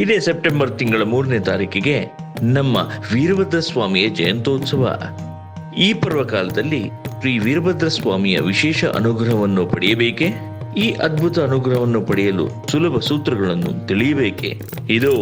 ಇದೇ ಸೆಪ್ಟೆಂಬರ್ ತಿಂಗಳ 3ನೇ ತಾರೀಕಿಗೆ ನಮ್ಮ ವೀರಭದ್ರ ಸ್ವಾಮಿಯ ಜಯಂತ್ಯೋತ್ಸವ. ಈ ಪರ್ವಕಾಲದಲ್ಲಿ ಶ್ರೀ ವೀರಭದ್ರ ಸ್ವಾಮಿಯ ವಿಶೇಷ ಅನುಗ್ರಹವನ್ನು ಪಡೆಯಬೇಕೆ? ಈ ಅದ್ಭುತ ಅನುಗ್ರಹವನ್ನು ಪಡೆಯಲು ಸುಲಭ ಸೂತ್ರಗಳನ್ನು ತಿಳಿಯಬೇಕೆ? ಇದೋ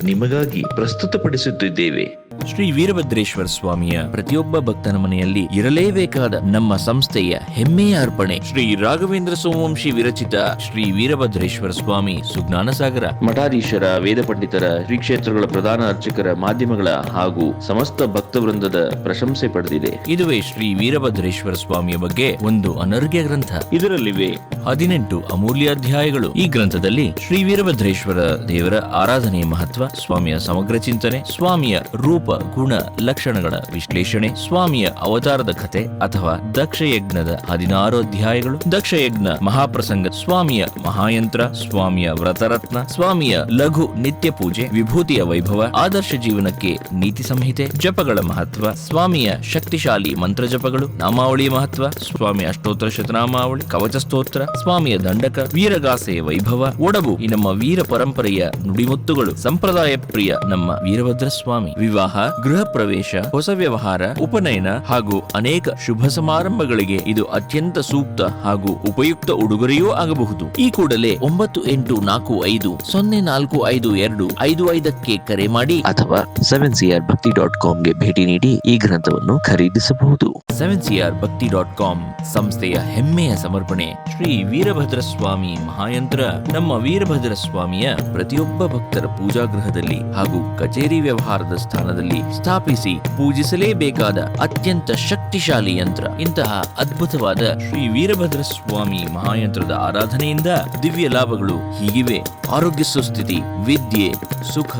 ನಿಮಗಾಗಿ ಪ್ರಸ್ತುತಪಡಿಸುತ್ತಿದ್ದೇವೆ. ಶ್ರೀ ವೀರಭದ್ರೇಶ್ವರ ಸ್ವಾಮಿಯ ಪ್ರತಿಯೊಬ್ಬ ಭಕ್ತನ ಮನೆಯಲ್ಲಿ ಇರಲೇಬೇಕಾದ ನಮ್ಮ ಸಂಸ್ಥೆಯ ಹೆಮ್ಮೆಯ ಅರ್ಪಣೆ ಶ್ರೀ ರಾಘವೇಂದ್ರ ಸೋಮವಂಶಿ ವಿರಚಿತ ಶ್ರೀ ವೀರಭದ್ರೇಶ್ವರ ಸ್ವಾಮಿ ಸುಜ್ಞಾನ ಸಾಗರ. ಮಠಾಧೀಶರ, ವೇದ ಪಂಡಿತರ, ಶ್ರೀ ಕ್ಷೇತ್ರಗಳ ಪ್ರಧಾನ ಅರ್ಚಕರ, ಮಾಧ್ಯಮಗಳ ಹಾಗೂ ಸಮಸ್ತ ಭಕ್ತವೃಂದದ ಪ್ರಶಂಸೆ ಪಡೆದಿದೆ. ಇದುವೇ ಶ್ರೀ ವೀರಭದ್ರೇಶ್ವರ ಸ್ವಾಮಿಯ ಬಗ್ಗೆ ಒಂದು ಅನರ್ಘ್ಯ ಗ್ರಂಥ. ಇದರಲ್ಲಿವೆ 18 ಅಮೂಲ್ಯ ಅಧ್ಯಾಯಗಳು. ಈ ಗ್ರಂಥದಲ್ಲಿ ಶ್ರೀ ವೀರಭದ್ರೇಶ್ವರ ದೇವರ ಆರಾಧನೆಯ ಮಹತ್ವ, ಸ್ವಾಮಿಯ ಸಮಗ್ರ ಚಿಂತನೆ, ಸ್ವಾಮಿಯ ರೂಪ, ಗುಣ, ಲಕ್ಷಣಗಳ ವಿಶ್ಲೇಷಣೆ, ಸ್ವಾಮಿಯ ಅವತಾರದ ಕಥೆ ಅಥವಾ ದಕ್ಷಯಜ್ಞದ 16 ಅಧ್ಯಾಯಗಳು, ದಕ್ಷಯಜ್ಞ ಮಹಾಪ್ರಸಂಗ, ಸ್ವಾಮಿಯ ಮಹಾಯಂತ್ರ, ಸ್ವಾಮಿಯ ವ್ರತರತ್ನ, ಸ್ವಾಮಿಯ ಲಘು ನಿತ್ಯ ಪೂಜೆ, ವಿಭೂತಿಯ ವೈಭವ, ಆದರ್ಶ ಜೀವನಕ್ಕೆ ನೀತಿ ಸಂಹಿತೆ, ಜಪಗಳ ಮಹತ್ವ, ಸ್ವಾಮಿಯ ಶಕ್ತಿಶಾಲಿ ಮಂತ್ರ ಜಪಗಳು, ನಾಮಾವಳಿಯ ಮಹತ್ವ, ಸ್ವಾಮಿಯ ಅಷ್ಟೋತ್ತರ ಶತನಾಮಾವಳಿ, ಕವಚ ಸ್ತೋತ್ರ, ಸ್ವಾಮಿಯ ದಂಡಕ, ವೀರಗಾಸೆಯ ವೈಭವ, ಒಡಬು ಈ ನಮ್ಮ ವೀರ ಪರಂಪರೆಯ ನುಡಿಮುತ್ತುಗಳು, ಸಂಪ್ರದಾಯ ಪ್ರಿಯ ನಮ್ಮ ವೀರಭದ್ರ ಸ್ವಾಮಿ, ವಿವಾಹ, ಗೃಹ ಪ್ರವೇಶ, ಹೊಸ ವ್ಯವಹಾರ, ಉಪನಯನ ಹಾಗೂ ಅನೇಕ ಶುಭ ಸಮಾರಂಭಗಳಿಗೆ ಇದು ಅತ್ಯಂತ ಸೂಕ್ತ ಹಾಗೂ ಉಪಯುಕ್ತ ಉಡುಗೊರೆಯೂ ಆಗಬಹುದು. ಈ ಕೂಡಲೇ 9844525452 ಕರೆ ಮಾಡಿ ಅಥವಾ 7crBhakti.comಗೆ ಭೇಟಿ ನೀಡಿ ಈ ಗ್ರಂಥವನ್ನು ಖರೀದಿಸಬಹುದು. 7crBhakti.com ಸಂಸ್ಥೆಯ ಹೆಮ್ಮೆಯ ಸಮರ್ಪಣೆ ಶ್ರೀ ವೀರಭದ್ರ ಸ್ವಾಮಿ ಮಹಾಯಂತ್ರ. ನಮ್ಮ ವೀರಭದ್ರ ಸ್ವಾಮಿಯ ಪ್ರತಿಯೊಬ್ಬ ಭಕ್ತರ ಪೂಜಾಗೃಹದಲ್ಲಿ ಹಾಗೂ ಕಚೇರಿ ವ್ಯವಹಾರದ ಸ್ಥಾನದಲ್ಲಿ ಸ್ಥಾಪಿಸಿ ಪೂಜಿಸಲೇಬೇಕಾದ ಅತ್ಯಂತ ಶಕ್ತಿಶಾಲಿ ಯಂತ್ರ. ಇಂತಹ ಅದ್ಭುತವಾದ ಶ್ರೀ ವೀರಭದ್ರ ಸ್ವಾಮಿ ಮಹಾಯಂತ್ರದ ಆರಾಧನೆಯಿಂದ ದಿವ್ಯ ಲಾಭಗಳು ಹೀಗಿವೆ: ಆರೋಗ್ಯ ಸುಸ್ಥಿತಿ, ವಿದ್ಯೆ, ಸುಖ,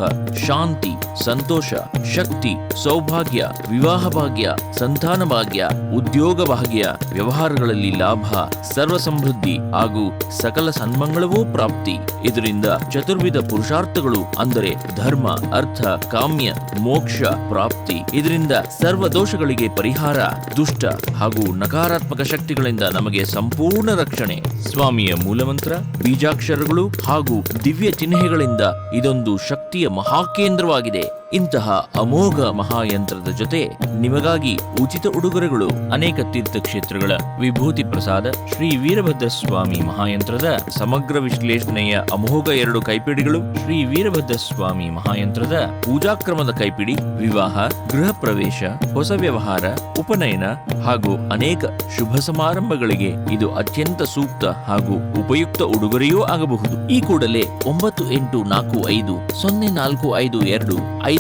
ಶಾಂತಿ, ಸಂತೋಷ, ಶಕ್ತಿ, ಸೌಭಾಗ್ಯ, ವಿವಾಹ ಭಾಗ್ಯ, ಸಂತಾನ ಭಾಗ್ಯ, ಉದ್ಯೋಗ ಭಾಗ್ಯ, ವ್ಯವಹಾರಗಳಲ್ಲಿ ಲಾಭ, ಸರ್ವ ಸಮೃದ್ಧಿ ಹಾಗೂ ಸಕಲ ಸನ್ಮಂಗಳವೂ ಪ್ರಾಪ್ತಿ. ಇದರಿಂದ ಚತುರ್ವಿಧ ಪುರುಷಾರ್ಥಗಳು ಅಂದರೆ ಧರ್ಮ, ಅರ್ಥ, ಕಾಮ್ಯ, ಮೋಕ್ಷ ಪ್ರಾಪ್ತಿ. ಇದರಿಂದ ಸರ್ವ ದೋಷಗಳಿಗೆ ಪರಿಹಾರ, ದುಷ್ಟ ಹಾಗೂ ನಕಾರಾತ್ಮಕ ಶಕ್ತಿಗಳಿಂದ ನಮಗೆ ಸಂಪೂರ್ಣ ರಕ್ಷಣೆ. ಸ್ವಾಮಿಯ ಮೂಲಮಂತ್ರ, ಬೀಜಾಕ್ಷರಗಳು ಹಾಗೂ ದಿವ್ಯ ಚಿಹ್ನೆಗಳಿಂದ ಇದೊಂದು ಶಕ್ತಿಯ ಮಹಾಕೇಂದ್ರವಾಗಿದೆ. ಇಂತಹ ಅಮೋಘ ಮಹಾಯಂತ್ರದ ಜೊತೆ ನಿಮಗಾಗಿ ಉಚಿತ ಉಡುಗೊರೆಗಳು: ಅನೇಕ ತೀರ್ಥಕ್ಷೇತ್ರಗಳ ವಿಭೂತಿ ಪ್ರಸಾದ, ಶ್ರೀ ವೀರಭದ್ರ ಸ್ವಾಮಿ ಮಹಾಯಂತ್ರದ ಸಮಗ್ರ ವಿಶ್ಲೇಷಣೆಯ ಅಮೋಘ 2 ಕೈಪಿಡಿಗಳು, ಶ್ರೀ ವೀರಭದ್ರ ಸ್ವಾಮಿ ಮಹಾಯಂತ್ರದ ಪೂಜಾಕ್ರಮದ ಕೈಪಿಡಿ, ವಿವಾಹ, ಗೃಹ ಪ್ರವೇಶ, ಹೊಸ ವ್ಯವಹಾರ, ಉಪನಯನ ಹಾಗೂ ಅನೇಕ ಶುಭ ಸಮಾರಂಭಗಳಿಗೆ ಇದು ಅತ್ಯಂತ ಸೂಕ್ತ ಹಾಗೂ ಉಪಯುಕ್ತ ಉಡುಗೊರೆಯೂ ಆಗಬಹುದು. ಈ ಕೂಡಲೇ 9844525452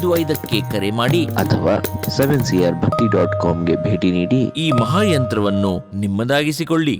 ಕರೆ ಮಾಡಿ ಅಥವಾ 7crBhakti.comಗೆ ಭೇಟಿ ನೀಡಿ ಈ ಮಹಾಯಂತ್ರವನ್ನು ನಿಮ್ಮದಾಗಿಸಿಕೊಳ್ಳಿ.